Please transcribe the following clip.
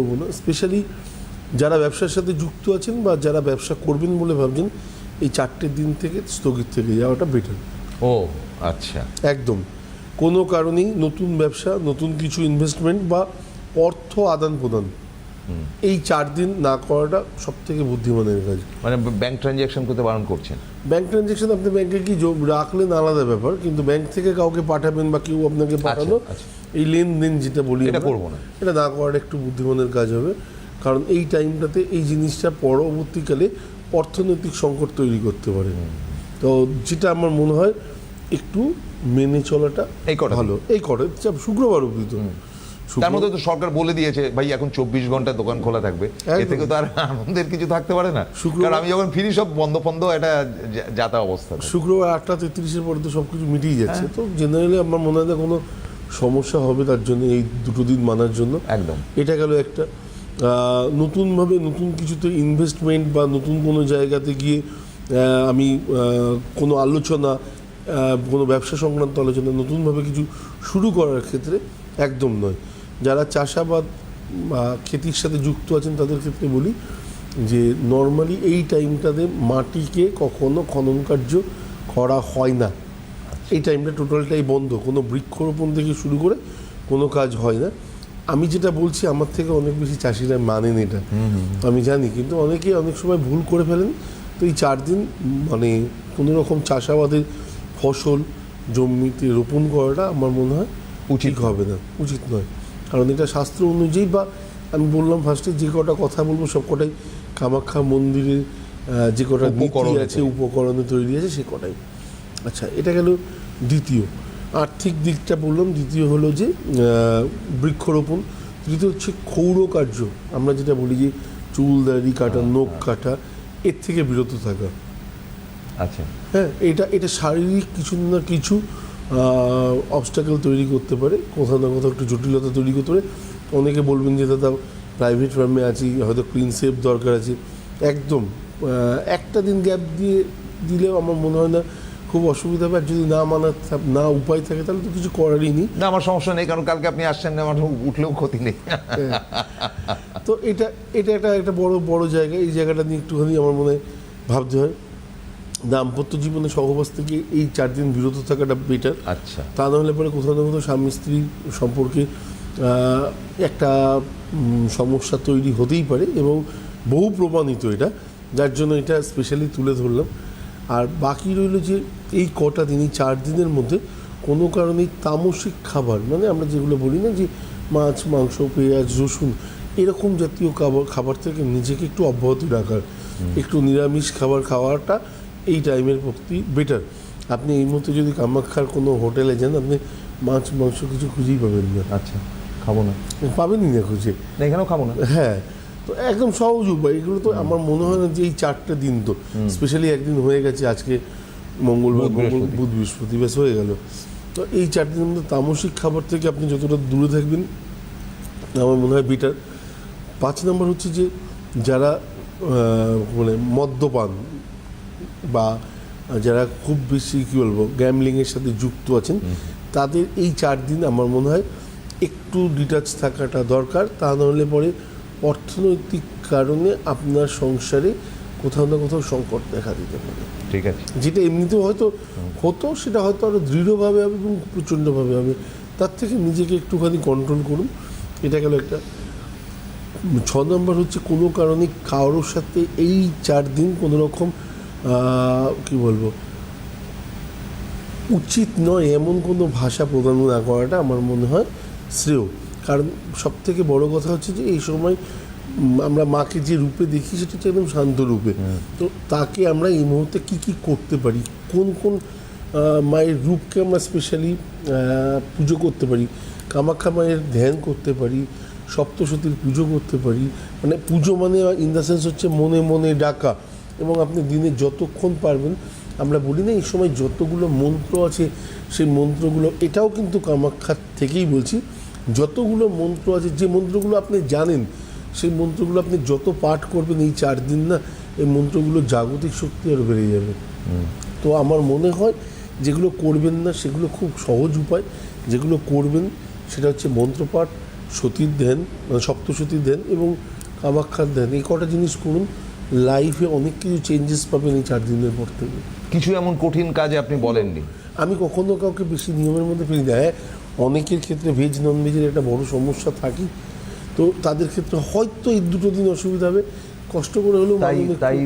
করবো না, স্পেশালি যারা ব্যবসার সাথে যুক্ত আছেন বা যারা ব্যবসা করবেন বলে ভাবছেন, এই 4টে দিন থেকে স্থগিত থেকে যাওয়াটা বেটার। ও আচ্ছা, একদম কোনো কারণেই নতুন ব্যবসা, নতুন কিছু ইনভেস্টমেন্ট বা অর্থ আদান প্রদান এই 4 দিন না করাটা সব থেকে বুদ্ধিমানের কাজ। মানে ব্যাংক ট্রানজ্যাকশন করতে বারণ করছেন? ব্যাংক ট্রানজ্যাকশন আপনি ব্যাংকে কি রাখলেন আলাদা ব্যাপার, কিন্তু ব্যাংক থেকে কাউকে পাঠাবেন বা কেউ আপনাকে পাঠালো, এই লেনদেন যেটা বলি এটা করবো না, এটা না করাটা একটু বুদ্ধিমানের কাজ হবে। কারণ এই টাইমটাতে এই জিনিসটা পরবর্তীকালে অর্থনৈতিক সংকট তৈরি করতে পারে। তো যেটা আমার মনে হয় একটু মেনে চলাটা ভালো। এই কটা শুক্রবার অবধি তো, তার মধ্যে তো সরকার বলে দিয়েছে ভাই এখন 24 ঘন্টা দোকান খোলা থাকবে, এ থেকে তো আর আনন্দের কিছু থাকতে পারে না। কারণ আমি যখন ফিরি সব বন্ধ বন্ধ একটা যাতা অবস্থা। শুক্রবার 8:33-এর পরে তো সব কিছু মিটিয়ে যাচ্ছে, তো জেনারেলি আমার মনে হয় না কোনো সমস্যা হবে তার জন্য এই 2 দিন মানার জন্য। একদম এটা গেল একটা। নতুনভাবে নতুন কিছুতে ইনভেস্টমেন্ট বা নতুন কোনো জায়গাতে গিয়ে আমি কোনো আলোচনা, কোনো ব্যবসা সংক্রান্ত আলোচনা নতুনভাবে কিছু শুরু করার ক্ষেত্রে একদম নয়। যারা চাষাবাদ বা খেতির সাথে যুক্ত আছেন তাদের ক্ষেত্রে বলি যে নর্মালি এই টাইমটাতে মাটিকে কখনো খনন কার্য করা হয় না। এই টাইমটা টোটালটাই বন্ধ, কোনো বৃক্ষরোপণ থেকে শুরু করে কোনো কাজ হয় না। আমি যেটা বলছি আমার থেকে অনেক বেশি চাষিরা মানেন এটা, আমি জানি, কিন্তু অনেকেই অনেক সময় ভুল করে ফেলেন। তো এই 4 দিন মানে কোনো রকম চাষাবাদের ফসল জমিতে রোপণ করাটা আমার মনে হয় উচিত হবে না, উচিত নয়। কারণ এটা শাস্ত্র অনুযায়ী, বা আমি বললাম ফার্স্টে যে কটা কথা বলবো সব কটাই কামাখ্যা মন্দিরের যে কটা নীতি আছে, উপকরণে তৈরি আছে, সে কটাই। আচ্ছা, এটা গেল দ্বিতীয়। আর্থিক দিকটা বললাম। দ্বিতীয় হলো যে বৃক্ষরোপণ। তৃতীয় হচ্ছে ক্ষৌর কার্য, আমরা যেটা বলি যে চুল দাড়ি কাটা, নখ কাটা, এর থেকে বিরত থাকা। আচ্ছা, হ্যাঁ, এটা শারীরিক কিছু না কিছু অবস্টাকেল তৈরি করতে পারে, কোথাও না কোথাও একটু জটিলতা তৈরি করতে পারে। অনেকে বলবেন যে দাদা প্রাইভেট ফার্মে আছি, হয়তো ক্লিন সেভ দরকার আছে। একদম একটা দিন গ্যাপ দিলেও আমার মনে হয় না খুব অসুবিধা হবে। আর যদি না উপায় থাকে তাহলে তো কিছু করারই নেই। না আমার সমস্যা নেই, কারণ কালকে আপনি আসছেন না, আমার উঠলেও ক্ষতি নেই। তো এটা একটা বড় জায়গা। এই জায়গাটা নিয়ে একটুখানি আমার মনে হয় ভাবতে হয়। দাম্পত্য জীবনে সহবাস থেকে এই 4 দিন বিরত থাকাটা বেটার। আচ্ছা, তা নাহলে পরে কোথাও না কোথাও স্বামী স্ত্রীর সম্পর্কে একটা সমস্যা তৈরি হতেই পারে, এবং বহু প্রমাণিত এটা, যার জন্য এটা স্পেশালি তুলে ধরলাম। আর বাকি রইল যে এই কটা দিন, এই 4 দিনের মধ্যে কোনো কারণেই তামসিক খাবার, মানে আমরা যেগুলো বলি না যে মাছ মাংস পেঁয়াজ রসুন এরকম জাতীয় খাবার থেকে নিজেকে একটু অব্যাহত রাখার, একটু নিরামিষ খাবার খাওয়াটা এই টাইমের প্রতি বেটার। আপনি এই মুহূর্তে যদি কামাখ্যার কোনো হোটেলে যান, আপনি মাছ মাংস কিছু খুঁজেই পাবেন না। আচ্ছা, খাবো না, পাবেনই না খুঁজে, এখানেও খাবো না। হ্যাঁ, তো একদম সহজ উপায় এগুলো। তো আমার মনে হয় না যে এই 4টে দিন, তো স্পেশালি একদিন হয়ে গেছে আজকে মঙ্গলবার, বুধ বৃহস্পতি, ব্যাস হয়ে গেল। তো এই 4 দিনের মধ্যে তামসিক খাবার থেকে আপনি যতটা দূরে থাকবেন আমার মনে হয় বেটার। 5 নম্বর হচ্ছে যে যারা মানে মদ্যপান বা যারা খুব বেশি কী বলবো গ্যামলিংয়ের সাথে যুক্ত আছেন, তাদের এই 4 দিন আমার মনে হয় একটু ডিটাচ থাকাটা দরকার। তা নাহলে পরে অর্থনৈতিক কারণে আপনার সংসারে কোথাও না কোথাও সংকট দেখা দিতে পারে। ঠিক আছে, যেটা এমনিতেও হয়তো হতো, সেটা হয়তো আরও দৃঢ়ভাবে হবে এবং প্রচণ্ডভাবে হবে। তার থেকে নিজেকে একটুখানি কন্ট্রোল করুন। এটা গেল একটা। 6 নম্বর হচ্ছে কোনো কারণে কারোর সাথে এই 4 দিন কোনো রকম কী বলবো উচিত নয় এমন কোনো ভাষা প্রদান না করাটা আমার মনে হয় শ্রেয়। কারণ সবথেকে বড় কথা হচ্ছে যে এই সময় আমরা মাকে যে রূপে দেখি সেটা হচ্ছে একদম শান্ত রূপে। তো তাকে আমরা এই মুহূর্তে কী করতে পারি, কোন মায়ের রূপকে আমরা স্পেশালি পুজো করতে পারি, কামাখ্যা মায়ের ধ্যান করতে পারি, সপ্তশতীর পুজো করতে পারি। মানে পুজো মানে ইন দ্য সেন্স হচ্ছে মনে মনে ডাকা, এবং আপনি দিনে যতক্ষণ পারবেন, আমরা বলি না এই সময় যতগুলো মন্ত্র আছে সেই মন্ত্রগুলো, এটাও কিন্তু কামাখ্যার থেকেই বলছি, যতগুলো মন্ত্র আছে, যে মন্ত্রগুলো আপনি জানেন সেই মন্ত্রগুলো আপনি যত পাঠ করবেন এই 4 দিন, না এই মন্ত্রগুলো জাগতিক শক্তি আরও বেড়ে যাবে। তো আমার মনে হয় যেগুলো করবেন না সেগুলো খুব সহজ উপায়, যেগুলো করবেন সেটা হচ্ছে মন্ত্রপাঠ, সতীর ধ্যান, মানে সপ্তসতীর ধ্যান এবং কামাখ্যার ধ্যান, এই কটা জিনিস করুন, লাইফে অনেক কিছু চেঞ্জেস পাবেন এই 4 দিনের পর থেকে। কিছু এমন কঠিন কাজে আপনি বলেননি? আমি কখনো কাউকে বেশি নিয়মের মধ্যে ফেলি না। হ্যাঁ, অনেকের ক্ষেত্রে ভেজ নন ভেজের একটা বড় সমস্যা থাকে, তো তাদের ক্ষেত্রে হয়তো এই 2 দিন অসুবিধা হবে, কষ্ট করে হলেও তাই